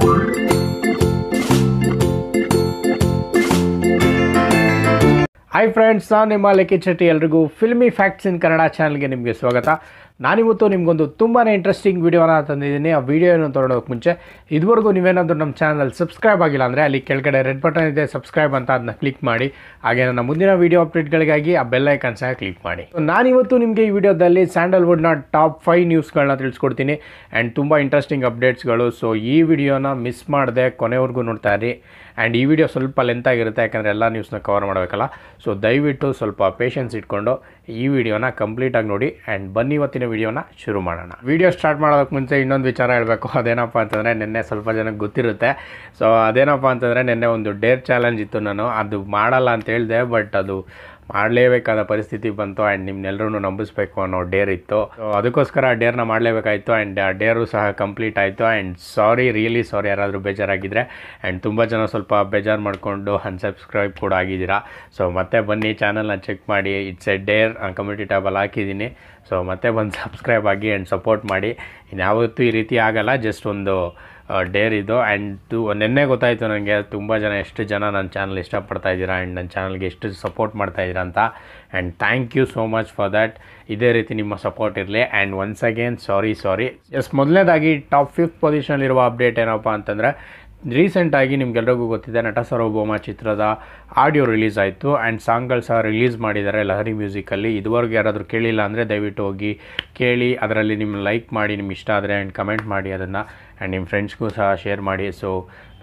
Hi friends, ನಾನು ನಿಮ್ಮ ಲಿಖಿತ್ ಶೆಟ್ಟಿ. ಎಲ್ರಿಗೂ ಫಿಲ್ಮಿ ಫ್ಯಾಕ್ಟ್ಸ್ ಇನ್ ಕನ್ನಡ ಚಾನಲ್ಗೆ ನಿಮಗೆ ಸ್ವಾಗತ. ನಾನಿವತ್ತು ನಿಮಗೊಂದು ತುಂಬಾ ಇಂಟ್ರೆಸ್ಟಿಂಗ್ ವೀಡಿಯೋನ ತಂದಿದ್ದೀನಿ. ಆ ವೀಡಿಯೋನ ತೊಗೊಳೋಕ್ಕೆ ಮುಂಚೆ ಇದುವರೆಗೂ ನೀವೇನಾದರೂ ನಮ್ಮ ಚಾನಲ್ ಸಬ್ಸ್ಕ್ರೈಬ್ ಆಗಿಲ್ಲ ಅಂದರೆ ಅಲ್ಲಿ ಕೆಳಗಡೆ ರೆಡ್ ಬಟನ್ ಇದೆ, ಸಬ್ಸ್ಕ್ರೈಬ್ ಅಂತ, ಅದನ್ನ ಕ್ಲಿಕ್ ಮಾಡಿ. ಹಾಗೆ ನನ್ನ ಮುಂದಿನ ವೀಡಿಯೋ ಅಪ್ಡೇಟ್ಗಳಿಗಾಗಿ ಆ ಬೆಲ್ ಐಕಾನ್ ಸಹ ಕ್ಲಿಕ್ ಮಾಡಿ. ನಾನಿವತ್ತು ನಿಮಗೆ ಈ ವಿಡಿಯೋದಲ್ಲಿ ಸ್ಯಾಂಡಲ್ವುಡ್ನ ಟಾಪ್ 5 ನ್ಯೂಸ್ಗಳನ್ನ ತಿಳಿಸ್ಕೊಡ್ತೀನಿ ಆ್ಯಂಡ್ ತುಂಬ ಇಂಟ್ರೆಸ್ಟಿಂಗ್ ಅಪ್ಡೇಟ್ಸ್ಗಳು. ಸೊ ಈ ವಿಡಿಯೋನ ಮಿಸ್ ಮಾಡದೆ ಕೊನೆವರೆಗೂ ನೋಡ್ತಾ ಇರಿ. ಆ್ಯಂಡ್ ಈ ವಿಡಿಯೋ ಸ್ವಲ್ಪ ಲೆಂತ್ ಆಗಿರುತ್ತೆ, ಯಾಕಂದರೆ ಎಲ್ಲ ನ್ಯೂಸ್ನ ಕವರ್ ಮಾಡಬೇಕಲ್ಲ. ಸೊ ದಯವಿಟ್ಟು ಸ್ವಲ್ಪ ಪೇಷನ್ಸ್ ಇಟ್ಕೊಂಡು ಈ ವಿಡಿಯೋನ ಕಂಪ್ಲೀಟಾಗಿ ನೋಡಿ. ಆ್ಯಂಡ್ ಬನ್ನಿ ಇವತ್ತಿನ ವಿಡಿಯೋನ ಶುರು ಮಾಡೋಣ. ವಿಡಿಯೋ ಸ್ಟಾರ್ಟ್ ಮಾಡೋದಕ್ಕೆ ಮುಂಚೆ ಇನ್ನೊಂದು ವಿಚಾರ ಹೇಳಬೇಕು. ಅದೇನಪ್ಪ ಅಂತಂದರೆ, ನಿನ್ನೆ ಸ್ವಲ್ಪ ಜನಕ್ಕೆ ಗೊತ್ತಿರುತ್ತೆ. ಸೊ ಅದೇನಪ್ಪ ಅಂತಂದರೆ, ನಿನ್ನೆ ಒಂದು ಡೇರ್ ಚಾಲೆಂಜ್ ಇತ್ತು. ನಾನು ಅದು ಮಾಡಲ್ಲ ಅಂತ ಹೇಳಿದೆ, ಬಟ್ ಅದು ಮಾಡಲೇಬೇಕಾದ ಪರಿಸ್ಥಿತಿ ಬಂತು. ಆ್ಯಂಡ್ ನಿಮ್ನೆಲ್ಲರೂ ನಂಬಿಸ್ಬೇಕು ಅನ್ನೋ ಡೇರ್ ಇತ್ತು. ಸೊ ಅದಕ್ಕೋಸ್ಕರ ಆ ಡೇರ್ನ ಮಾಡಲೇಬೇಕಾಯಿತು. ಆ್ಯಂಡ್ ಆ ಡೇರು ಸಹ ಕಂಪ್ಲೀಟ್ ಆಯಿತು. ಆ್ಯಂಡ್ ರಿಯಲಿ ಸಾರಿ ಯಾರಾದರೂ ಬೇಜಾರಾಗಿದ್ದರೆ. ಆ್ಯಂಡ್ ತುಂಬ ಜನ ಸ್ವಲ್ಪ ಬೇಜಾರು ಮಾಡಿಕೊಂಡು ಅನ್ಸಬ್ಸ್ಕ್ರೈಬ್ ಕೂಡ ಆಗಿದ್ದೀರಾ. ಸೊ ಮತ್ತೆ ಬನ್ನಿ, ಚಾನಲ್ನ ಚೆಕ್ ಮಾಡಿ. ಇಟ್ಸ್ ಎ ಡೇರ್ ಕಮ್ಯುನಿಟಿ ಟ್ಯಾಬಲ್ಲಿ ಹಾಕಿದ್ದೀನಿ. ಸೊ ಮತ್ತೆ ಬಂದು ಸಬ್ಸ್ಕ್ರೈಬ್ ಆಗಿ ಆ್ಯಂಡ್ ಸಪೋರ್ಟ್ ಮಾಡಿ. ಇನ್ಯಾವತ್ತೂ ಈ ರೀತಿ ಆಗಲ್ಲ, ಜಸ್ಟ್ ಒಂದು ಡೇರ್ ಇದು. ಆ್ಯಂಡ್ ನಿನ್ನೆ ಗೊತ್ತಾಯಿತು ನನಗೆ ತುಂಬ ಜನ, ಎಷ್ಟು ಜನ ನನ್ನ ಚಾನಲ್ ಇಷ್ಟಪಡ್ತಾ ಇದ್ದೀರಾ ಆ್ಯಂಡ್ ನನ್ನ ಚಾನಲ್ಗೆ ಎಷ್ಟು ಸಪೋರ್ಟ್ ಮಾಡ್ತಾಯಿದ್ದೀರಾ ಅಂತ. And thank you so much for that. ಇದೇ ರೀತಿ ನಿಮ್ಮ ಸಪೋರ್ಟ್ ಇರಲಿ. And once again sorry. ಮೊದಲನೇದಾಗಿ ಟಾಪ್ 5th ಪೊಸಿಷನಲ್ಲಿರುವ ಅಪ್ಡೇಟ್ ಏನಪ್ಪ ಅಂತಂದರೆ, ರೀಸೆಂಟಾಗಿ ನಿಮ್ಗೆಲ್ರಿಗೂ ಗೊತ್ತಿದೆ, ನಟ ಸಾರ್ವಭೌಮ ಚಿತ್ರದ ಆಡಿಯೋ ರಿಲೀಸ್ ಆಯಿತು. ಆ್ಯಂಡ್ ಸಾಂಗ್ಗಳು ಸಹ ರಿಲೀಸ್ ಮಾಡಿದ್ದಾರೆ ಲಹರಿ ಮ್ಯೂಸಿಕಲ್ಲಿ. ಇದುವರೆಗೂ ಯಾರಾದರೂ ಕೇಳಿಲ್ಲ ಅಂದರೆ ದಯವಿಟ್ಟು ಹೋಗಿ ಕೇಳಿ. ಅದರಲ್ಲಿ ನಿಮ್ಮ ಲೈಕ್ ಮಾಡಿ, ನಿಮ್ಗೆ ಇಷ್ಟ ಆದರೆ, ಆ್ಯಂಡ್ ಕಮೆಂಟ್ ಮಾಡಿ ಅದನ್ನು. ಆ್ಯಂಡ್ ನಿಮ್ಮ ಫ್ರೆಂಡ್ಸ್ಗೂ ಸಹ ಶೇರ್ ಮಾಡಿ. ಸೊ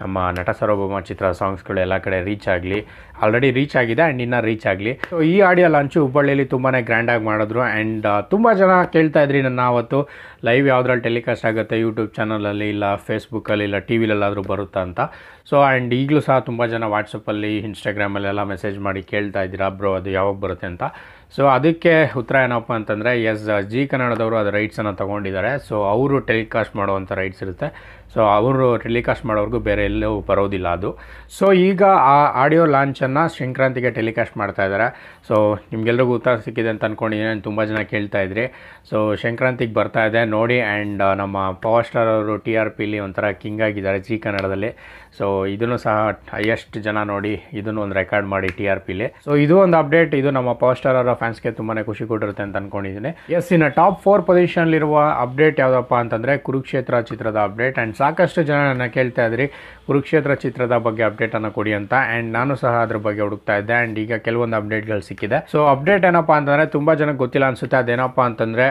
ನಮ್ಮ ನಟ ಸಾರ್ವಭೌಮ ಚಿತ್ರ ಸಾಂಗ್ಸ್ಗಳು ಎಲ್ಲ ಕಡೆ ರೀಚ್ ಆಗಲಿ. ಆಲ್ರೆಡಿ ರೀಚ್ ಆಗಿದೆ ಆ್ಯಂಡ್ ಇನ್ನೂ ರೀಚ್ ಆಗಲಿ. ಸೊ ಈ ಆಡಿಯೋ ಲಾಂಚು ಹುಬ್ಬಳ್ಳಿಯಲ್ಲಿ ತುಂಬಾ ಗ್ರ್ಯಾಂಡಾಗಿ ಮಾಡಿದ್ರು. ಆ್ಯಂಡ್ ತುಂಬ ಜನ ಕೇಳ್ತಾಯಿದ್ರಿ ನನ್ನ ಅವತ್ತು ಲೈವ್ ಯಾವುದ್ರಲ್ಲಿ ಟೆಲಿಕಾಸ್ಟ್ ಆಗುತ್ತೆ, ಯೂಟ್ಯೂಬ್ ಚಾನಲಲ್ಲಿ ಇಲ್ಲ ಫೇಸ್ಬುಕ್ಕಲ್ಲಿ ಇಲ್ಲ ಟಿ ವಿಲೆಲ್ಲಾದರೂ ಬರುತ್ತಾ ಅಂತ. ಸೊ ಆ್ಯಂಡ್ ಈಗಲೂ ಸಹ ತುಂಬ ಜನ ವಾಟ್ಸಪ್ಪಲ್ಲಿ, ಇನ್ಸ್ಟಾಗ್ರಾಮಲ್ಲೆಲ್ಲ ಮೆಸೇಜ್ ಮಾಡಿ ಕೇಳ್ತಾ ಇದ್ದೀರಾ, ಬ್ರೋ ಅದು ಯಾವಾಗ ಬರುತ್ತೆ ಅಂತ. ಸೊ ಅದಕ್ಕೆ ಉತ್ತರ ಏನಪ್ಪ ಅಂತಂದರೆ, ಜಿ ಕನ್ನಡದವರು ಅದು ರೈಟ್ಸನ್ನು ತೊಗೊಂಡಿದ್ದಾರೆ. ಸೊ ಅವರು ಟೆಲಿಕಾಸ್ಟ್ ಮಾಡುವಂಥ ರೈಟ್ಸ್ ಇರುತ್ತೆ. ಸೊ ಅವರು ಟೆಲಿಕಾಸ್ಟ್ ಮಾಡೋರ್ಗೂ ಬೇರೆ ಎಲ್ಲೂ ಬರೋದಿಲ್ಲ ಅದು. ಸೊ ಈಗ ಆ ಆಡಿಯೋ ಲಾಂಚನ್ನು ಸಂಕ್ರಾಂತಿಗೆ ಟೆಲಿಕಾಸ್ಟ್ ಮಾಡ್ತಾ ಇದ್ದಾರೆ. ಸೊ ನಿಮಗೆಲ್ರಿಗೂ ಉತ್ತರ ಸಿಕ್ಕಿದೆ ಅಂತ ಅಂದ್ಕೊಂಡಿದ್ದೀನಿ. ತುಂಬ ಜನ ಕೇಳ್ತಾಯಿದ್ರಿ. ಸೊ ಸಂಕ್ರಾಂತಿಗೆ ಬರ್ತಾ ಇದೆ ನೋಡಿ. ಆ್ಯಂಡ್ ನಮ್ಮ ಪವರ್ ಸ್ಟಾರ್ ಅವರು TRPಲಿ ಒಂಥರ ಕಿಂಗ್ ಆಗಿದ್ದಾರೆ ಜಿ ಕನ್ನಡದಲ್ಲಿ. ಸೊ ಇದನ್ನು ಸಹ ಹೈಯೆಸ್ಟ್ ಜನ ನೋಡಿ, ಇದನ್ನು ಒಂದು ರೆಕಾರ್ಡ್ ಮಾಡಿ TRPಲಿ. ಸೊ ಇದು ಒಂದು ಅಪ್ಡೇಟ್. ಇದು ನಮ್ಮ ಪವರ್ ಸ್ಟಾರ್ ಅವರ ಫ್ಯಾನ್ಸ್ಗೆ ತುಂಬಾ ಖುಷಿ ಕೊಟ್ಟಿರುತ್ತೆ ಅಂತ ಅಂದ್ಕೊಂಡಿದ್ದೀನಿ. ಇನ್ನು ಟಾಪ್ 4 ಪೊಸಿಷನ್ಲಿರುವ ಅಪ್ಡೇಟ್ ಯಾವುದಪ್ಪ ಅಂತಂದರೆ, ಕುರುಕ್ಷೇತ್ರ ಚಿತ್ರದ ಅಪ್ಡೇಟ್. ಆ್ಯಂಡ್ ಸಾಕಷ್ಟು ಜನ ನನ್ನ ಕೇಳ್ತಾ ಇದ್ರಿ ಕುರುಕ್ಷೇತ್ರ ಚಿತ್ರದ ಬಗ್ಗೆ ಅಪ್ಡೇಟನ್ನು ಕೊಡಿ ಅಂತ. ಆ್ಯಂಡ್ ನಾನು ಸಹ ಅದ್ರ ಬಗ್ಗೆ ಹುಡುಕ್ತಾ ಇದ್ದೆ. ಆ್ಯಂಡ್ ಈಗ ಕೆಲವೊಂದು ಅಪ್ಡೇಟ್ಗಳು ಸಿಕ್ಕಿದೆ. ಸೊ ಅಪ್ಡೇಟ್ ಏನಪ್ಪ ಅಂತಂದರೆ, ತುಂಬ ಜನಕ್ಕೆ ಗೊತ್ತಿಲ್ಲ ಅನಿಸುತ್ತೆ. ಅದೇನಪ್ಪ ಅಂತಂದರೆ,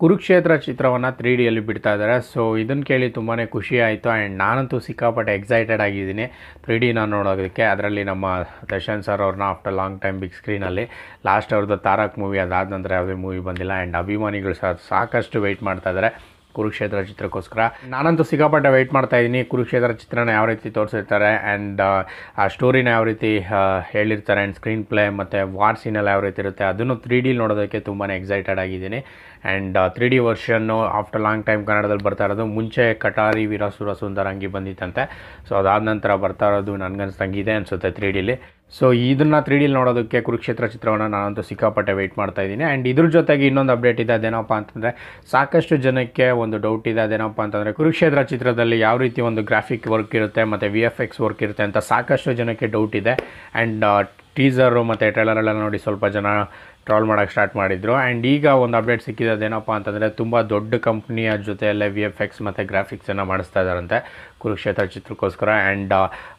ಕುರುಕ್ಷೇತ್ರ ಚಿತ್ರವನ್ನು 3Dಯಲ್ಲಿ ಬಿಡ್ತಾ ಇದ್ದಾರೆ. ಸೊ ಇದನ್ನು ಕೇಳಿ ತುಂಬಾ ಖುಷಿ ಆಯಿತು. ಆ್ಯಂಡ್ ನಾನಂತೂ ಸಿಕ್ಕಾಪಟ್ಟೆ ಎಕ್ಸೈಟೆಡ್ ಆಗಿದ್ದೀನಿ 3Dನ ನೋಡೋದಕ್ಕೆ. ಅದರಲ್ಲಿ ನಮ್ಮ ದರ್ಶನ್ ಸರ್ ಅವ್ರನ್ನ ಆಫ್ಟರ್ ಲಾಂಗ್ ಟೈಮ್ ಬಿಗ್ ಸ್ಕ್ರೀನಲ್ಲಿ. ಲಾಸ್ಟ್ ಅವ್ರದ್ದು ತಾರಕ್ ಮೂವಿ, ಅದಾದ ನಂತರ ಯಾವುದೇ ಮೂವಿ ಬಂದಿಲ್ಲ. ಆ್ಯಂಡ್ ಅಭಿಮಾನಿಗಳು ಸಹ ಸಾಕಷ್ಟು ವೆಯ್ಟ್ ಮಾಡ್ತಾ ಇದ್ದಾರೆ ಕುರುಕ್ಷೇತ್ರ ಚಿತ್ರಕ್ಕೋಸ್ಕರ. ನಾನಂತೂ ಸಿಕ್ಕಾಪಟ್ಟೆ ವೆಯ್ಟ್ ಮಾಡ್ತಾ ಇದ್ದೀನಿ. ಕುರುಕ್ಷೇತ್ರ ಚಿತ್ರನ ಯಾವ ರೀತಿ ತೋರಿಸಿರ್ತಾರೆ ಆ್ಯಂಡ್ ಆ ಸ್ಟೋರಿನ ಯಾವ ರೀತಿ ಹೇಳಿರ್ತಾರೆ, ಆ್ಯಂಡ್ ಸ್ಕ್ರೀನ್ ಪ್ಲೇ ಮತ್ತು ವಾರ್ ಸೀನೆಲ್ಲ ಯಾವ ರೀತಿ ಇರುತ್ತೆ, ಅದನ್ನು 3D ನೋಡೋದಕ್ಕೆ ತುಂಬಾ ಎಕ್ಸೈಟೆಡ್ ಆಗಿದ್ದೀನಿ. ಆ್ಯಂಡ್ 3D ವರ್ಷನ್ನು ಆಫ್ಟರ್ ಲಾಂಗ್ ಟೈಮ್ ಕನ್ನಡದಲ್ಲಿ ಬರ್ತಾ ಇರೋದು. ಮುಂಚೆ ಕಟಾರಿ ವೀರಸುರ ಸುಂದರಂಗಿ ಬಂದಿತ್ತಂತೆ. ಸೊ ಅದಾದ ನಂತರ ಬರ್ತಾ ಇರೋದು ನನಗನ್ಸ್ದಂಗಿದೆ ಅನಿಸುತ್ತೆ 3Dಲಿ. ಸೊ ಇದನ್ನು 3Dಲಿ ನೋಡೋದಕ್ಕೆ ಕುರುಕ್ಷೇತ್ರ ಚಿತ್ರವನ್ನು ನಾನಂತೂ ಸಿಕ್ಕಾಪಟ್ಟೆ ವೆಯ್ಟ್ ಮಾಡ್ತಾ ಇದ್ದೀನಿ. ಆ್ಯಂಡ್ ಇದ್ರ ಜೊತೆಗೆ ಇನ್ನೊಂದು ಅಪ್ಡೇಟ್ ಇದೆ. ಅದೇನಪ್ಪ ಅಂತಂದರೆ, ಸಾಕಷ್ಟು ಜನಕ್ಕೆ ಒಂದು ಡೌಟ್ ಇದೆ. ಅದೇನಪ್ಪ ಅಂತಂದರೆ, ಕುರುಕ್ಷೇತ್ರ ಚಿತ್ರದಲ್ಲಿ ಯಾವ ರೀತಿ ಒಂದು ಗ್ರಾಫಿಕ್ ವರ್ಕ್ ಇರುತ್ತೆ ಮತ್ತು VFX ವರ್ಕ್ ಇರುತ್ತೆ ಅಂತ ಸಾಕಷ್ಟು ಜನಕ್ಕೆ ಡೌಟ್ ಇದೆ. ಆ್ಯಂಡ್ ಟೀಸರು ಮತ್ತು ಟ್ರೈಲರೆಲ್ಲ ನೋಡಿ ಸ್ವಲ್ಪ ಜನ ಟ್ರಾಲ್ ಮಾಡೋಕ್ಕೆ ಸ್ಟಾರ್ಟ್ ಮಾಡಿದರು. ಆ್ಯಂಡ್ ಈಗ ಒಂದು ಅಪ್ಡೇಟ್ ಸಿಕ್ಕಿದೆ. ಅದೇನಪ್ಪ ಅಂತಂದರೆ, ತುಂಬ ದೊಡ್ಡ ಕಂಪ್ನಿಯ ಜೊತೆಯಲ್ಲೇ VFX ಮತ್ತು ಗ್ರಾಫಿಕ್ಸನ್ನು ಮಾಡಿಸ್ತಾ ಇದ್ದಾರಂತೆ ಕುರುಕ್ಷೇತ್ರ ಚಿತ್ರಕ್ಕೋಸ್ಕರ. And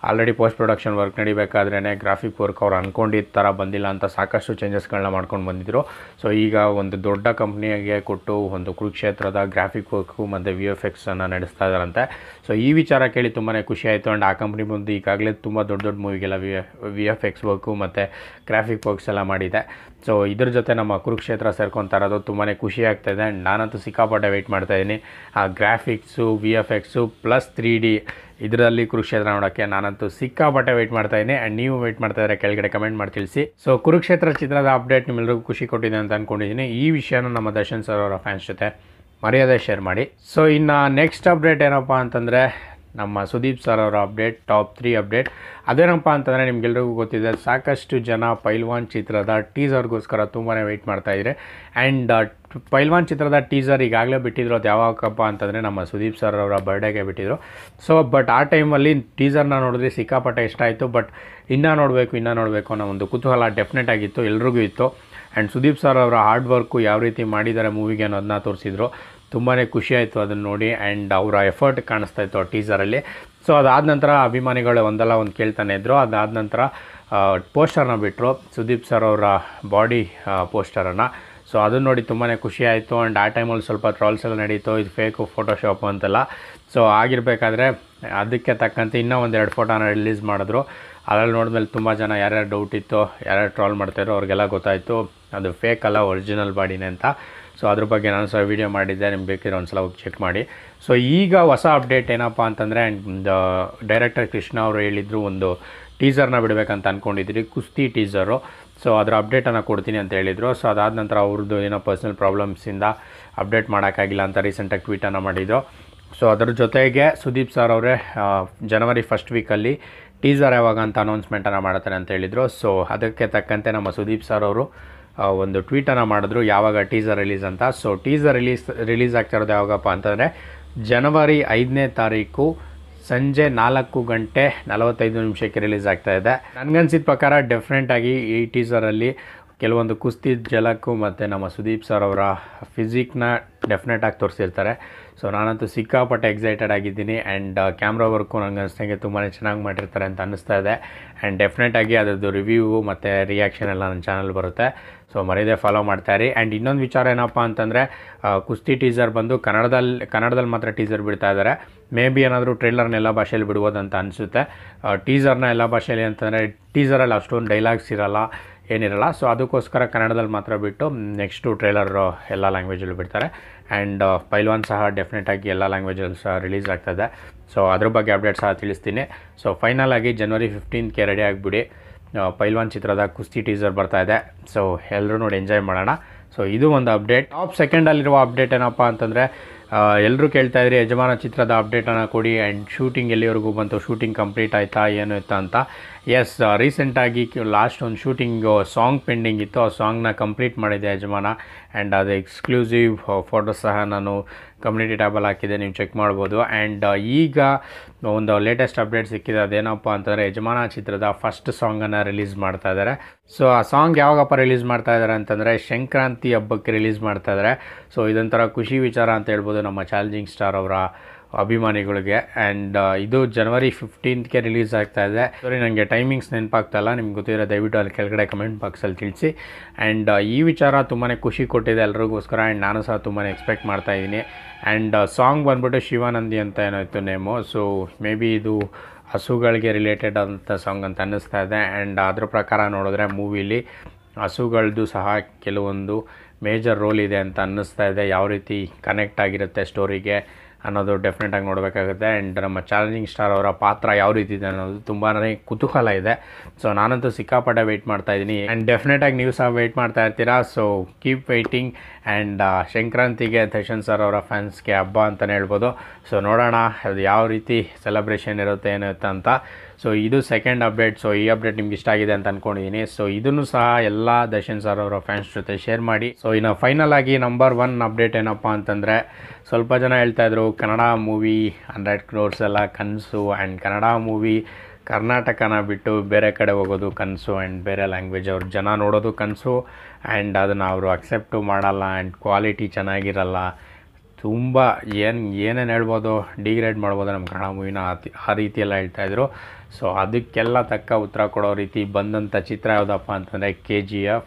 already post production work ನಡಿಬೇಕಾದ್ರೇ ಗ್ರಾಫಿಕ್ ವರ್ಕ್ ಅವ್ರು ಅಂದ್ಕೊಂಡಿದ್ದ ಥರ ಬಂದಿಲ್ಲ ಅಂತ ಸಾಕಷ್ಟು ಚೇಂಜಸ್ಗಳನ್ನ ಮಾಡ್ಕೊಂಡು ಬಂದಿದ್ದರು. ಸೊ ಈಗ ಒಂದು ದೊಡ್ಡ ಕಂಪ್ನಿಗೆ ಕೊಟ್ಟು ಒಂದು ಕುರುಕ್ಷೇತ್ರದ ಗ್ರಾಫಿಕ್ ವರ್ಕು ಮತ್ತು VFXನ್ನು ನಡೆಸ್ತಾ ಇದ್ದಾರಂತೆ. ಸೊ ಈ ವಿಚಾರ ಕೇಳಿ ತುಂಬಾ ಖುಷಿ ಆಯಿತು. ಆ್ಯಂಡ್ ಆ ಕಂಪ್ನಿ ಬಂದು ಈಗಾಗಲೇ ತುಂಬ ದೊಡ್ಡ ಮೂವಿಗೆಲ್ಲ VFX ವರ್ಕು ಮತ್ತು ಗ್ರಾಫಿಕ್ ವರ್ಕ್ಸ್ ಎಲ್ಲ ಮಾಡಿದೆ. ಸೊ ಇದ್ರ ಜೊತೆ ನಮ್ಮ ಕುರುಕ್ಷೇತ್ರ ಸೇರ್ಕೊತಾ ಇರೋದು ತುಂಬಾ ಖುಷಿ ಆಗ್ತಾಯಿದೆ. ಆ್ಯಂಡ್ ನಾನಂತೂ ಸಿಕ್ಕಾಪಟ್ಟೆ ವೆಯ್ಟ್ ಮಾಡ್ತಾಯಿದ್ದೀನಿ. ಆ ಗ್ರಾಫಿಕ್ಸು, VFXು ಪ್ಲಸ್ 3D ಇದರಲ್ಲಿ ಕುರುಕ್ಷೇತ್ರ ನೋಡೋಕ್ಕೆ ನಾನಂತೂ ಸಿಕ್ಕಾಪಟ್ಟೆ ವೆಯ್ಟ್ ಮಾಡ್ತಾಯಿದ್ದೀನಿ. ಆ್ಯಂಡ್ ನೀವು ವೆಯ್ಟ್ ಮಾಡ್ತಾಯಿದ್ರೆ ಕೆಳಗಡೆ ಕಮೆಂಟ್ ಮಾಡಿ ತಿಳಿಸಿ. ಸೊ ಕುರುಕ್ಷೇತ್ರ ಚಿತ್ರದ ಅಪ್ಡೇಟ್ ನಿಮ್ಮೆಲ್ಲರಿಗೂ ಖುಷಿ ಕೊಟ್ಟಿದೆ ಅಂತ ಅಂದ್ಕೊಂಡಿದ್ದೀನಿ. ಈ ವಿಷಯನ ನಮ್ಮ ದರ್ಶನ್ ಸರ್ ಅವರ ಫ್ಯಾನ್ಸ್ ಜೊತೆ ಮರ್ಯಾದೆ ಶೇರ್ ಮಾಡಿ. ಸೊ ಇನ್ನು ನೆಕ್ಸ್ಟ್ ಅಪ್ಡೇಟ್ ಏನಪ್ಪ ಅಂತಂದರೆ, ನಮ್ಮ ಸುದೀಪ್ ಸರ್ ಅವರ ಅಪ್ಡೇಟ್, ಟಾಪ್ 3 ಅಪ್ಡೇಟ್. ಅದೇನಪ್ಪ ಅಂತಂದರೆ, ನಿಮಗೆಲ್ರಿಗೂ ಗೊತ್ತಿದೆ, ಸಾಕಷ್ಟು ಜನ ಪೈಲ್ವಾನ್ ಚಿತ್ರದ ಟೀಸರ್ಗೋಸ್ಕರ ತುಂಬಾ ವೆಯ್ಟ್ ಮಾಡ್ತಾಯಿದ್ರೆ. ಆ್ಯಂಡ್ ಪೈಲ್ವಾನ್ ಚಿತ್ರದ ಟೀಸರ್ ಈಗಾಗಲೇ ಬಿಟ್ಟಿದ್ರು. ಅದು ಯಾವಾಗಪ್ಪ ಅಂತಂದರೆ ನಮ್ಮ ಸುದೀಪ್ ಸರ್ ಅವರ ಬರ್ಡೇಗೆ ಬಿಟ್ಟಿದ್ರು. ಸೊ ಬಟ್ ಆ ಟೈಮಲ್ಲಿ ಟೀಸರ್ನ ನೋಡಿದ್ರೆ ಸಿಕ್ಕಾಪಟ್ಟೆ ಇಷ್ಟ ಆಯಿತು. ಬಟ್ ಇನ್ನೂ ನೋಡಬೇಕು ಅನ್ನೋ ಒಂದು ಕುತೂಹಲ ಡೆಫಿನೆಟ್ ಆಗಿತ್ತು, ಎಲ್ರಿಗೂ ಇತ್ತು. ಆ್ಯಂಡ್ ಸುದೀಪ್ ಸರ್ ಅವರ ಹಾರ್ಡ್ ವರ್ಕು ಯಾವ ರೀತಿ ಮಾಡಿದ್ದಾರೆ ಮೂವಿಗೆ ಅನ್ನೋದನ್ನ ತೋರಿಸಿದ್ರು. ತುಂಬಾ ಖುಷಿಯಾಯಿತು ಅದನ್ನು ನೋಡಿ. ಆ್ಯಂಡ್ ಅವರ ಎಫರ್ಟ್ ಕಾಣಿಸ್ತಾ ಇತ್ತು ಆ ಟೀಸರಲ್ಲಿ. ಸೊ ಅದಾದ ನಂತರ ಅಭಿಮಾನಿಗಳು ಒಂದಲ್ಲ ಒಂದು ಕೇಳ್ತಾನೆ ಇದ್ದರು. ಅದಾದ ನಂತರ ಪೋಸ್ಟರ್ನ ಬಿಟ್ಟರು, ಸುದೀಪ್ ಸರ್ ಅವರ ಬಾಡಿ ಪೋಸ್ಟರನ್ನು. ಸೊ ಅದನ್ನು ನೋಡಿ ತುಂಬಾ ಖುಷಿಯಾಯಿತು. ಆ್ಯಂಡ್ ಆ ಟೈಮಲ್ಲಿ ಸ್ವಲ್ಪ ಟ್ರಾಲ್ಸ್ ಎಲ್ಲ ನಡೀತು, ಇದು ಫೇಕು ಫೋಟೋಶಾಪ್ ಅಂತೆಲ್ಲ. ಸೊ ಆಗಿರಬೇಕಾದ್ರೆ ಅದಕ್ಕೆ ತಕ್ಕಂತೆ ಇನ್ನೂ ಒಂದೆರಡು ಫೋಟೋನ ರಿಲೀಸ್ ಮಾಡಿದ್ರು. ಅದರಲ್ಲಿ ನೋಡಿದ್ಮೇಲೆ ತುಂಬ ಜನ ಯಾರ್ಯಾರು ಡೌಟ್ ಇತ್ತು, ಯಾರ್ಯಾರು ಟ್ರಾಲ್ ಮಾಡ್ತಾಯಿದ್ರು ಅವ್ರಿಗೆಲ್ಲ ಗೊತ್ತಾಯಿತು ಅದು ಫೇಕ್ ಅಲ್ಲ, ಒರಿಜಿನಲ್ ಬಾಡಿನೇ ಅಂತ. ಸೊ ಅದ್ರ ಬಗ್ಗೆ ನಾನು ಸಹ ವೀಡಿಯೋ ಮಾಡಿದ್ದೆ, ನಿಮ್ಗೆ ಬೇಕಿರೋ ಒಂದು ಸಲ ಹೋಗಿ ಚೆಕ್ ಮಾಡಿ. ಸೊ ಈಗ ಹೊಸ ಅಪ್ಡೇಟ್ ಏನಪ್ಪ ಅಂತಂದರೆ, ಡೈರೆಕ್ಟರ್ ಕೃಷ್ಣ ಅವರು ಹೇಳಿದರು ಒಂದು ಟೀಸರ್ನ ಬಿಡಬೇಕಂತ ಅಂದ್ಕೊಂಡಿದ್ರಿ, ಕುಸ್ತಿ ಟೀಸರು. ಸೊ ಅದರ ಅಪ್ಡೇಟನ್ನು ಕೊಡ್ತೀನಿ ಅಂತ ಹೇಳಿದರು. ಸೊ ಅದಾದ ನಂತರ ಅವ್ರದ್ದು ಏನೋ ಪರ್ಸ್ನಲ್ ಪ್ರಾಬ್ಲಮ್ಸಿಂದ ಅಪ್ಡೇಟ್ ಮಾಡೋಕ್ಕಾಗಿಲ್ಲ ಅಂತ ರೀಸೆಂಟಾಗಿ ಟ್ವೀಟನ್ನು ಮಾಡಿದ್ದು. ಸೊ ಅದರ ಜೊತೆಗೆ ಸುದೀಪ್ ಸರ್ ಅವರೇ ಜನವರಿ ಫಸ್ಟ್ ವೀಕಲ್ಲಿ ಟೀಸರ್ ಯಾವಾಗ ಅಂತ ಅನೌನ್ಸ್ಮೆಂಟನ್ನು ಮಾಡ್ತಾರೆ ಅಂತ ಹೇಳಿದರು. ಸೊ ಅದಕ್ಕೆ ತಕ್ಕಂತೆ ನಮ್ಮ ಸುದೀಪ್ ಸರ್ ಅವರು ಒಂದು ಟ್ವೀಟನ್ನು ಮಾಡಿದ್ರು, ಯಾವಾಗ ಟೀಸರ್ ರಿಲೀಸ್ ಅಂತ. ಸೊ ಟೀಸರ್ ರಿಲೀಸ್ ಆಗ್ತಾ ಇರೋದು ಯಾವಾಗಪ್ಪ ಅಂತಂದರೆ ಜನವರಿ 5ನೇ ತಾರೀಕು ಸಂಜೆ 4:45 ರಿಲೀಸ್ ಆಗ್ತಾಯಿದೆ. ನನಗನ್ಸಿದ ಪ್ರಕಾರ ಡೆಫಿನೆಟಾಗಿ ಈ ಟೀಸರಲ್ಲಿ ಕೆಲವೊಂದು ಕುಸ್ತಿ ಜಲಕ್ಕು ಮತ್ತು ನಮ್ಮ ಸುದೀಪ್ ಸರ್ ಅವರ ಫಿಸಿಕ್ನ ಡೆಫಿನೆಟಾಗಿ ತೋರಿಸಿರ್ತಾರೆ. ಸೊ ನಾನಂತೂ ಸಿಕ್ಕಾಪಟ್ಟೆ ಎಕ್ಸೈಟೆಡ್ ಆಗಿದ್ದೀನಿ. ಆ್ಯಂಡ್ ಕ್ಯಾಮ್ರಾ ವರ್ಕು ನನಗೆ ಅನಿಸ್ದಂಗೆ ತುಂಬಾ ಚೆನ್ನಾಗಿ ಮಾಡಿರ್ತಾರೆ ಅಂತ ಅನ್ನಿಸ್ತಾ ಇದೆ. ಆ್ಯಂಡ್ ಡೆಫಿನೆಟಾಗಿ ಅದರದ್ದು ರಿವ್ಯೂ ಮತ್ತು ರಿಯಾಕ್ಷನ್ ಎಲ್ಲ ನನ್ನ ಚಾನಲ್ ಬರುತ್ತೆ. ಸೊ ಮರೀದೇ ಫಾಲೋ ಮಾಡ್ತಾಯಿರಿ. ಆ್ಯಂಡ್ ಇನ್ನೊಂದು ವಿಚಾರ ಏನಪ್ಪ ಅಂತಂದರೆ, ಕುಸ್ತಿ ಟೀಸರ್ ಬಂದು ಕನ್ನಡದಲ್ಲಿ ಮಾತ್ರ ಟೀಸರ್ ಬಿಡ್ತಾ ಇದ್ದಾರೆ. ಮೇ ಬಿ ಏನಾದರೂ ಟ್ರೇಲರ್ನ ಎಲ್ಲ ಭಾಷೆಯಲ್ಲಿ ಬಿಡ್ಬೋದಂತ ಅನಿಸುತ್ತೆ. ಟೀಸರ್ನ ಎಲ್ಲ ಭಾಷೆಯಲ್ಲಿ ಅಂತಂದರೆ ಟೀಸರಲ್ಲಿ ಅಷ್ಟೊಂದು ಡೈಲಾಗ್ಸ್ ಇರೋಲ್ಲ, ಏನಿರಲ್ಲ. ಸೊ ಅದಕ್ಕೋಸ್ಕರ ಕನ್ನಡದಲ್ಲಿ ಮಾತ್ರ ಬಿಟ್ಟು ನೆಕ್ಸ್ಟು ಟ್ರೇಲರ್ ಎಲ್ಲ ಲ್ಯಾಂಗ್ವೇಜಲ್ಲೂ ಬಿಡ್ತಾರೆ. ಆ್ಯಂಡ್ ಪೈಲ್ವಾನ್ ಸಹ ಡೆಫಿನೆಟಾಗಿ ಎಲ್ಲ ಲ್ಯಾಂಗ್ವೇಜಲ್ಲಿ ಸಹ ರಿಲೀಸ್ ಆಗ್ತದೆ. ಸೊ ಅದ್ರ ಬಗ್ಗೆ ಅಪ್ಡೇಟ್ ಸಹ ತಿಳಿಸ್ತೀನಿ. ಸೊ ಫೈನಲ್ ಆಗಿ ಜನವರಿ 15ಗೆ ರೆಡಿ ಆಗಿಬಿಡಿ, ಪೈಲ್ವಾನ್ ಚಿತ್ರದ ಕುಸ್ತಿ ಟೀಸರ್ ಬರ್ತಾಯಿದೆ. ಸೊ ಎಲ್ಲರೂ ನೋಡಿ ಎಂಜಾಯ್ ಮಾಡೋಣ. ಸೊ ಇದು ಒಂದು ಅಪ್ಡೇಟ್. ಟಾಪ್ ಸೆಕೆಂಡಲ್ಲಿರುವ ಅಪ್ಡೇಟ್ ಏನಪ್ಪ ಅಂತಂದರೆ, ಎಲ್ಲರೂ ಕೇಳ್ತಾಯಿದ್ರಿ ಯಜಮಾನ ಚಿತ್ರದ ಅಪ್ಡೇಟನ್ನು ಕೊಡಿ. ಆ್ಯಂಡ್ ಶೂಟಿಂಗ್ ಎಲ್ಲಿವರೆಗೂ ಬಂತು, ಶೂಟಿಂಗ್ ಕಂಪ್ಲೀಟ್ ಆಯಿತಾ, ಏನು ಇತ್ತು ಅಂತ. ಎಸ್, ರೀಸೆಂಟಾಗಿ ಲಾಸ್ಟ್ ಒಂದು ಶೂಟಿಂಗು ಸಾಂಗ್ ಪೆಂಡಿಂಗ್ ಇತ್ತು, ಆ ಸಾಂಗ್ನ ಕಂಪ್ಲೀಟ್ ಮಾಡಿದೆ ಯಜಮಾನ. ಆ್ಯಂಡ್ ಅದು ಎಕ್ಸ್ಕ್ಲೂಸಿವ್ ಫೋಟೋಸ್ ಸಹ ನಾನು ಕಮ್ಯುನಿಟಿ ಟ್ಯಾಬಲ್ಲಿ ಹಾಕಿದೆ, ನೀವು ಚೆಕ್ ಮಾಡ್ಬೋದು. ಆ್ಯಂಡ್ ಈಗ ಒಂದು ಲೇಟೆಸ್ಟ್ ಅಪ್ಡೇಟ್ ಸಿಕ್ಕಿದೆ. ಅದೇನಪ್ಪ ಅಂತಂದರೆ ಯಜಮಾನ ಚಿತ್ರದ ಫಸ್ಟ್ ಸಾಂಗನ್ನು ರಿಲೀಸ್ ಮಾಡ್ತಾ ಇದ್ದಾರೆ. ಸೊ ಆ ಸಾಂಗ್ ಯಾವಾಗಪ್ಪ ರಿಲೀಸ್ ಮಾಡ್ತಾ ಇದ್ದಾರೆ ಅಂತಂದರೆ ಸಂಕ್ರಾಂತಿ ಹಬ್ಬಕ್ಕೆ ರಿಲೀಸ್ ಮಾಡ್ತಾ ಇದ್ದಾರೆ. ಸೊ ಇದೊಂಥರ ಖುಷಿ ವಿಚಾರ ಅಂತ ಹೇಳ್ಬೋದು ನಮ್ಮ ಚಾಲೆಂಜಿಂಗ್ ಸ್ಟಾರ್ ಅವರ ಅಭಿಮಾನಿಗಳಿಗೆ. ಆ್ಯಂಡ್ ಇದು ಜನವರಿ 15ಗೆ ರಿಲೀಸ್ ಆಗ್ತಾ ಇದೆ. ಸರಿ, ನನಗೆ ಟೈಮಿಂಗ್ಸ್ ನೆನಪಾಗ್ತಾಯಿಲ್ಲ, ನಿಮ್ಗೆ ಗೊತ್ತಿರೋ ದಯವಿಟ್ಟು ಅಲ್ಲಿ ಕೆಳಗಡೆ ಕಮೆಂಟ್ ಬಾಕ್ಸಲ್ಲಿ ತಿಳಿಸಿ. ಆ್ಯಂಡ್ ಈ ವಿಚಾರ ತುಂಬಾ ಖುಷಿ ಕೊಟ್ಟಿದೆ ಎಲ್ರಿಗೋಸ್ಕರ. ಆ್ಯಂಡ್ ನಾನು ಸಹ ತುಂಬಾ ಎಕ್ಸ್ಪೆಕ್ಟ್ ಮಾಡ್ತಾಯಿದ್ದೀನಿ. ಆ್ಯಂಡ್ ಸಾಂಗ್ ಬಂದ್ಬಿಟ್ಟು ಶಿವಾನಂದಿ ಅಂತ ಏನೋ ಇತ್ತು ನೇಮು. ಸೊ ಮೇ ಬಿ ಇದು ಹಸುಗಳಿಗೆ ರಿಲೇಟೆಡ್ ಆದಂಥ ಸಾಂಗ್ ಅಂತ ಅನ್ನಿಸ್ತಾ ಇದೆ. ಆ್ಯಂಡ್ ಅದ್ರ ಪ್ರಕಾರ ನೋಡಿದ್ರೆ ಮೂವಿಲಿ ಹಸುಗಳದ್ದು ಸಹ ಕೆಲವೊಂದು ಮೇಜರ್ ರೋಲ್ ಇದೆ ಅಂತ ಅನ್ನಿಸ್ತಾ ಇದೆ. ಯಾವ ರೀತಿ ಕನೆಕ್ಟ್ ಆಗಿರುತ್ತೆ ಸ್ಟೋರಿಗೆ ಅನ್ನೋದು ಡೆಫಿನೆಟಾಗಿ ನೋಡಬೇಕಾಗುತ್ತೆ. ಆ್ಯಂಡ್ ನಮ್ಮ ಚಾಲೆಂಜಿಂಗ್ ಸ್ಟಾರ್ ಅವರ ಪಾತ್ರ ಯಾವ ರೀತಿ ಇದೆ ಅನ್ನೋದು ತುಂಬಾ ಕುತೂಹಲ ಇದೆ. ಸೊ ನಾನಂತೂ ಸಿಕ್ಕಾಪಟ್ಟೆ ವೆಯ್ಟ್ ಮಾಡ್ತಾಯಿದ್ದೀನಿ. ಆ್ಯಂಡ್ ಡೆಫಿನೆಟಾಗಿ ನೀವು ಸಹ ವೆಯ್ಟ್ ಮಾಡ್ತಾ ಇರ್ತೀರಾ. So keep waiting. ಆ್ಯಂಡ್ ಸಂಕ್ರಾಂತಿಗೆ ದರ್ಶನ್ ಸರ್ ಅವರ ಫ್ಯಾನ್ಸ್ಗೆ ಹಬ್ಬ ಅಂತಲೇ ಹೇಳ್ಬೋದು. ಸೊ ನೋಡೋಣ ಅದು ಯಾವ ರೀತಿ ಸೆಲೆಬ್ರೇಷನ್ ಇರುತ್ತೆ ಏನಿರುತ್ತೆ ಅಂತ. ಸೊ ಇದು ಸೆಕೆಂಡ್ ಅಪ್ಡೇಟ್. ಸೊ ಈ ಅಪ್ಡೇಟ್ ನಿಮ್ಗೆ ಇಷ್ಟ ಆಗಿದೆ ಅಂತ ಅಂದ್ಕೊಂಡಿದ್ದೀನಿ. ಸೊ ಇದನ್ನು ಸಹ ಎಲ್ಲ ದರ್ಶನ್ ಸರ್ ಅವರ ಫ್ಯಾನ್ಸ್ ಜೊತೆ ಶೇರ್ ಮಾಡಿ. ಸೊ ಇನ್ನು ಫೈನಲ್ ಆಗಿ ನಂಬರ್ 1 ಅಪ್ಡೇಟ್ ಏನಪ್ಪ ಅಂತಂದರೆ, ಸ್ವಲ್ಪ ಜನ ಹೇಳ್ತಾಯಿದ್ರು ಕನ್ನಡ ಮೂವಿ 100 crores ಎಲ್ಲ ಕನಸು. ಆ್ಯಂಡ್ ಕನ್ನಡ ಮೂವಿ ಕರ್ನಾಟಕನ ಬಿಟ್ಟು ಬೇರೆ ಕಡೆ ಹೋಗೋದು ಕನಸು. ಆ್ಯಂಡ್ ಬೇರೆ ಲ್ಯಾಂಗ್ವೇಜ್ ಅವ್ರ ಜನ ನೋಡೋದು ಕನಸು. ಆ್ಯಂಡ್ ಅದನ್ನು ಅವರು ಅಕ್ಸೆಪ್ಟು ಮಾಡಲ್ಲ. ಆ್ಯಂಡ್ ಕ್ವಾಲಿಟಿ ಚೆನ್ನಾಗಿರಲ್ಲ. ತುಂಬ ಏನೇನು ಹೇಳ್ಬೋದು, ಡಿಗ್ರೇಡ್ ಮಾಡ್ಬೋದು ನಮ್ಮ ಕನ್ನಡ ಮೂವಿನ, ಆ ರೀತಿಯೆಲ್ಲ ಹೇಳ್ತಾಯಿದ್ರು. ಸೊ ಅದಕ್ಕೆಲ್ಲ ತಕ್ಕ ಉತ್ತರ ಕೊಡೋ ರೀತಿ ಬಂದಂಥ ಚಿತ್ರ ಯಾವುದಪ್ಪ ಅಂತಂದರೆ KGF.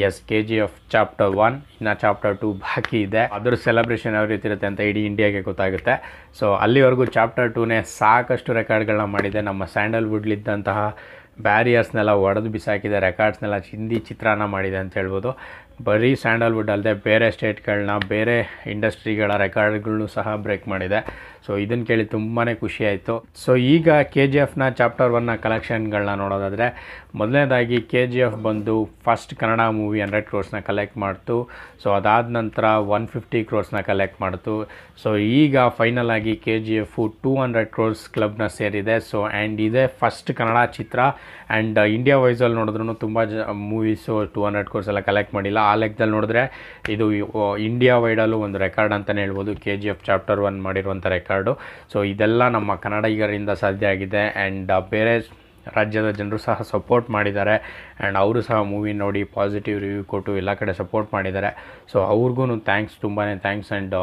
ಎಸ್, KGF ಚಾಪ್ಟರ್ 1, ಇನ್ನು ಚಾಪ್ಟರ್ 2 ಬಾಕಿ ಇದೆ. ಅದ್ರ ಸೆಲೆಬ್ರೇಷನ್ ಯಾವ ರೀತಿ ಇರುತ್ತೆ ಅಂತ ಇಡೀ ಇಂಡಿಯಾಗೆ ಗೊತ್ತಾಗುತ್ತೆ. ಸೊ ಅಲ್ಲಿವರೆಗೂ ಚಾಪ್ಟರ್ 2ನೇ ಸಾಕಷ್ಟು ರೆಕಾರ್ಡ್ಗಳನ್ನ ಮಾಡಿದೆ. ನಮ್ಮ ಸ್ಯಾಂಡಲ್ವುಡ್ಲಿದ್ದಂತಹ ಬ್ಯಾರಿಯರ್ಸ್ನೆಲ್ಲ ಒಡೆದು ಬಿಸಾಕಿದೆ, ರೆಕಾರ್ಡ್ಸ್ನೆಲ್ಲ ಚಿಂದಿ ಚಿತ್ರಾನ್ನ ಮಾಡಿದೆ ಅಂತ ಹೇಳ್ಬೋದು. ಬರೀ ಸ್ಯಾಂಡಲ್ವುಡ್ ಅಲ್ಲದೆ ಬೇರೆ ಸ್ಟೇಟ್ಗಳನ್ನ, ಬೇರೆ ಇಂಡಸ್ಟ್ರಿಗಳ ರೆಕಾರ್ಡ್ಗಳನ್ನೂ ಸಹ ಬ್ರೇಕ್ ಮಾಡಿದೆ. ಸೊ ಇದನ್ನು ಕೇಳಿ ತುಂಬಾ ಖುಷಿ ಆಯಿತು. ಸೊ ಈಗ KGFನ ಚಾಪ್ಟರ್ 1ನ ಕಲೆಕ್ಷನ್ಗಳನ್ನ ನೋಡೋದಾದರೆ, ಮೊದಲನೇದಾಗಿ KGF ಬಂದು first Kannada movie 100 crores collect ಮಾಡ್ತು. ಸೊ ಅದಾದ ನಂತರ 150 crores ಕಲೆಕ್ಟ್ ಮಾಡ್ತು. ಸೊ ಈಗ ಫೈನಲ್ ಆಗಿ KGF 200 crores ಕ್ಲಬ್ನ ಸೇರಿದೆ. ಸೊ ಆ್ಯಂಡ್ ಇದೇ ಫಸ್ಟ್ ಕನ್ನಡ ಚಿತ್ರ. ಆ್ಯಂಡ್ ಇಂಡಿಯಾ ವೈಸಲ್ಲಿ ನೋಡಿದ್ರೂ ತುಂಬ ಮೂವೀಸು 200 crores ಎಲ್ಲ ಕಲೆಕ್ಟ್ ಮಾಡಿಲ್ಲ. ಆ ಲೆಕ್ಕದಲ್ಲಿ ನೋಡಿದ್ರೆ ಇದು ಇಂಡಿಯಾ ವೈಡಲ್ಲೂ ಒಂದು ರೆಕಾರ್ಡ್ ಅಂತಲೇ ಹೇಳ್ಬೋದು, KGF ಚಾಪ್ಟರ್ 1 ಮಾಡಿರುವಂಥ ರೆಕಾರ್ಡು. ಸೊ ಇದೆಲ್ಲ ನಮ್ಮ ಕನ್ನಡಿಗರಿಂದ ಸಾಧ್ಯ ಆಗಿದೆ. ಆ್ಯಂಡ್ ಬೇರೆ ರಾಜ್ಯದ ಜನರು ಸಹ ಸಪೋರ್ಟ್ ಮಾಡಿದ್ದಾರೆ. ಆ್ಯಂಡ್ ಅವರು ಸಹ ಮೂವಿ ನೋಡಿ ಪಾಸಿಟಿವ್ ರಿವ್ಯೂ ಕೊಟ್ಟು ಎಲ್ಲ ಕಡೆ ಸಪೋರ್ಟ್ ಮಾಡಿದ್ದಾರೆ. ಸೊ ಅವ್ರಿಗೂ ಥ್ಯಾಂಕ್ಸ್, ತುಂಬಾ ಥ್ಯಾಂಕ್ಸ್. ಆ್ಯಂಡ್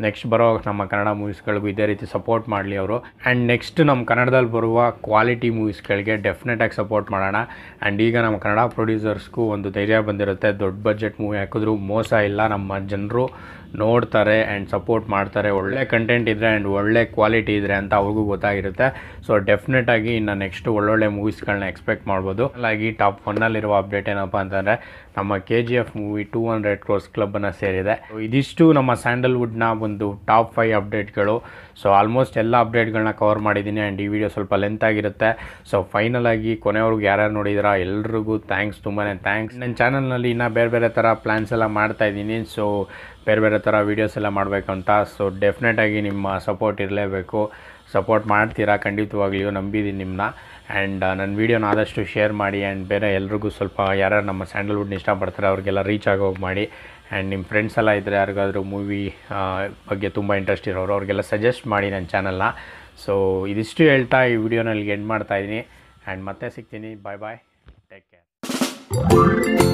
ನೆಕ್ಸ್ಟ್ ಬರೋ ನಮ್ಮ ಕನ್ನಡ ಮೂವೀಸ್ಗಳಿಗೂ ಇದೇ ರೀತಿ ಸಪೋರ್ಟ್ ಮಾಡಲಿ ಅವರು. ಆ್ಯಂಡ್ ನೆಕ್ಸ್ಟ್ ನಮ್ಮ ಕನ್ನಡದಲ್ಲಿ ಬರುವ ಕ್ವಾಲಿಟಿ ಮೂವೀಸ್ಗಳಿಗೆ ಡೆಫಿನೆಟಾಗಿ ಸಪೋರ್ಟ್ ಮಾಡೋಣ. ಆ್ಯಂಡ್ ಈಗ ನಮ್ಮ ಕನ್ನಡ ಪ್ರೊಡ್ಯೂಸರ್ಸ್ಗೂ ಒಂದು ಧೈರ್ಯ ಬಂದಿರುತ್ತೆ, ದೊಡ್ಡ ಬಜೆಟ್ ಮೂವಿ ಹಾಕಿದ್ರು ಮೋಸ ಇಲ್ಲ, ನಮ್ಮ ಜನರು ನೋಡ್ತಾರೆ ಆ್ಯಂಡ್ ಸಪೋರ್ಟ್ ಮಾಡ್ತಾರೆ, ಒಳ್ಳೆ ಕಂಟೆಂಟ್ ಇದ್ದರೆ ಆ್ಯಂಡ್ ಒಳ್ಳೆ ಕ್ವಾಲಿಟಿ ಇದ್ದರೆ ಅಂತ ಅವ್ರಿಗೂ ಗೊತ್ತಾಗಿರುತ್ತೆ. ಸೊ ಡೆಫಿನೆಟಾಗಿ ಇನ್ನು ನೆಕ್ಸ್ಟ್ ಒಳ್ಳೊಳ್ಳೆ ಮೂವೀಸ್ಗಳನ್ನ ಎಕ್ಸ್ಪೆಕ್ಟ್ ಮಾಡ್ಬೋದು. ಹಾಗಾಗಿ ಟಾಪ್ 1ನಲ್ಲಿರುವ ಅಪ್ಡೇಟ್ ಏನಪ್ಪ ಅಂತಂದರೆ, ನಮ್ಮ KGF ಮೂವಿ 200 crores ಕ್ಲಬ್ಬನ್ನು ಸೇರಿದೆ. ಇದಿಷ್ಟು ನಮ್ಮ ಸ್ಯಾಂಡಲ್ವುಡ್ನ ಒಂದು ಟಾಪ್ 5 ಅಪ್ಡೇಟ್ಗಳು. ಸೊ ಆಲ್ಮೋಸ್ಟ್ ಎಲ್ಲ ಅಪ್ಡೇಟ್ಗಳನ್ನ ಕವರ್ ಮಾಡಿದ್ದೀನಿ. ಆ್ಯಂಡ್ ಈ ವಿಡಿಯೋ ಸ್ವಲ್ಪ ಲೆಂತ್ ಆಗಿರುತ್ತೆ. ಸೊ ಫೈನಲ್ ಆಗಿ ಕೊನೆಯವ್ರಿಗೆ ಯಾರ್ಯಾರು ನೋಡಿದಿರಾ ಎಲ್ರಿಗೂ ಥ್ಯಾಂಕ್ಸ್, ತುಂಬಾ ಥ್ಯಾಂಕ್ಸ್. ನನ್ನ ಚಾನಲ್ನಲ್ಲಿ ಇನ್ನೂ ಬೇರೆ ಬೇರೆ ಥರ ಪ್ಲ್ಯಾನ್ಸ್ ಎಲ್ಲ ಮಾಡ್ತಾಯಿದ್ದೀನಿ. ಸೊ ಬೇರೆ ಬೇರೆ ಥರ ವೀಡಿಯೋಸ್ ಎಲ್ಲ ಮಾಡಬೇಕು ಅಂತ. ಸೊ ಡೆಫಿನೆಟಾಗಿ ನಿಮ್ಮ ಸಪೋರ್ಟ್ ಇರಲೇಬೇಕು. ಸಪೋರ್ಟ್ ಮಾಡ್ತೀರಾ ಖಂಡಿತವಾಗ್ಲಿಯೂ, ನಂಬಿದ್ದೀನಿ ನಿಮ್ಮನ್ನ. ಆ್ಯಂಡ್ ನನ್ನ ವೀಡಿಯೋನ ಆದಷ್ಟು ಶೇರ್ ಮಾಡಿ. ಆ್ಯಂಡ್ ಬೇರೆ ಎಲ್ರಿಗೂ ಸ್ವಲ್ಪ ಯಾರ್ಯಾರು ನಮ್ಮ ಸ್ಯಾಂಡಲ್ವುಡ್ನ ಇಷ್ಟಪಡ್ತಾರೆ ಅವ್ರಿಗೆಲ್ಲ ರೀಚ್ ಆಗೋಗಿ ಮಾಡಿ. ಆ್ಯಂಡ್ ನಿಮ್ಮ ಫ್ರೆಂಡ್ಸ್ ಎಲ್ಲ ಇದ್ದರೆ ಯಾರಿಗಾದರೂ ಮೂವಿ ಬಗ್ಗೆ ತುಂಬ ಇಂಟ್ರೆಸ್ಟ್ ಇರೋರು ಅವ್ರಿಗೆಲ್ಲ ಸಜೆಸ್ಟ್ ಮಾಡಿ ನನ್ನ ಚಾನಲ್ನ. ಸೊ ಇದಿಷ್ಟು ಹೇಳ್ತಾ ಈ ವಿಡಿಯೋನಲ್ಲಿ ಎಂಡ್ ಮಾಡ್ತಾಯಿದ್ದೀನಿ. ಆ್ಯಂಡ್ ಮತ್ತೆ ಸಿಗ್ತೀನಿ. ಬಾಯ್ ಬಾಯ್, ಟೇಕ್ ಕೇರ್.